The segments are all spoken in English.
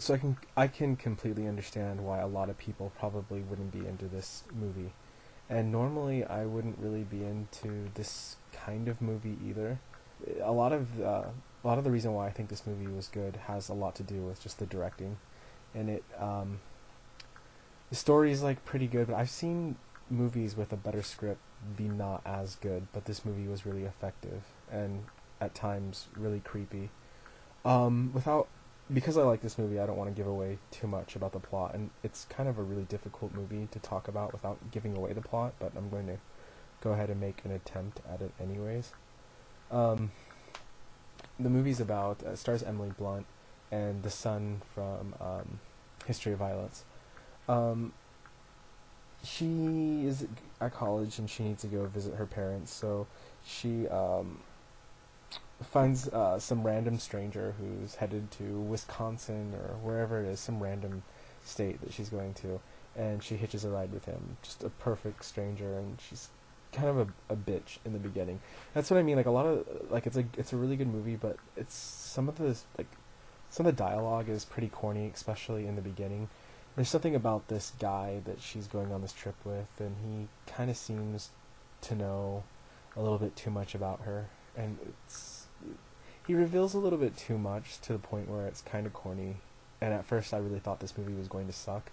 So I can completely understand why a lot of people probably wouldn't be into this movie. And normally I wouldn't really be into this kind of movie either. A lot of the reason why I think this movie was good has a lot to do with just the directing, and the story is like pretty good. But I've seen movies with a better script be not as good, but this movie was really effective and at times really creepy. Without Because I like this movie, I don't want to give away too much about the plot, and it's kind of a really difficult movie to talk about without giving away the plot. But I'm going to go ahead and make an attempt at it anyways. Um, the movie's about stars Emily Blunt and the son from History of Violence. Um, she is at college and she needs to go visit her parents, so she finds some random stranger who's headed to Wisconsin or wherever it is, some random state that she's going to, and she hitches a ride with him. Just a perfect stranger, and she's kind of a bitch in the beginning. That's what I mean. Like a lot of like it's a really good movie, but it's some of the dialogue is pretty corny, especially in the beginning. There's something about this guy that she's going on this trip with, and he kind of seems to know a little bit too much about her, and he reveals a little bit too much to the point where it's kind of corny. And at first, I really thought this movie was going to suck,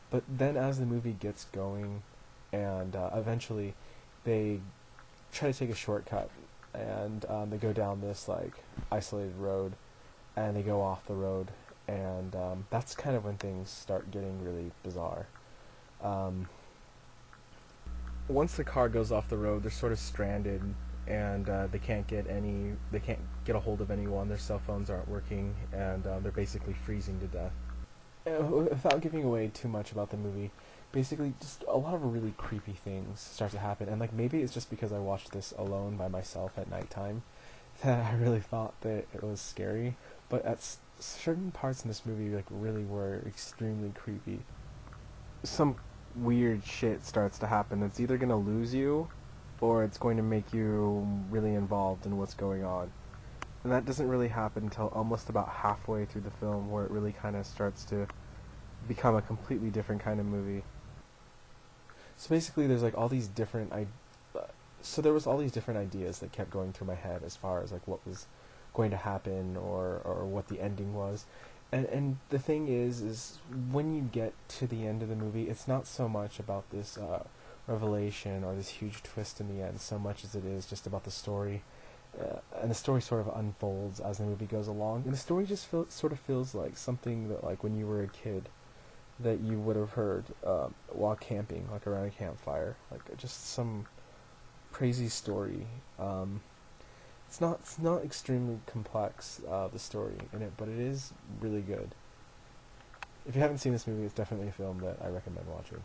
but then as the movie gets going, and eventually, they try to take a shortcut, and they go down this like isolated road, and they go off the road, and that's kind of when things start getting really bizarre. Um, Once the car goes off the road, they're sort of stranded, and they can't get a hold of anyone. Their cell phones aren't working, and they're basically freezing to death. Without giving away too much about the movie, basically just a lot of really creepy things start to happen, and like maybe it's just because I watched this alone by myself at nighttime that I really thought that it was scary. But certain parts in this movie like really were extremely creepy. Some weird shit starts to happen that's either gonna lose you or it's going to make you really involved in what's going on. And that doesn't really happen until almost about halfway through the film, where it really kind of starts to become a completely different kind of movie. So basically, there's like all these different so there was all these different ideas that kept going through my head as far as like what was going to happen, or what the ending was. And the thing is when you get to the end of the movie, it's not so much about this revelation or this huge twist in the end, so much as it is just about the story. And the story sort of unfolds as the movie goes along, and the story just sort of feels like something that like when you were a kid that you would have heard while camping, like around a campfire, like just some crazy story. It's not extremely complex, the story in it, but it is really good. If you haven't seen this movie, it's definitely a film that I recommend watching.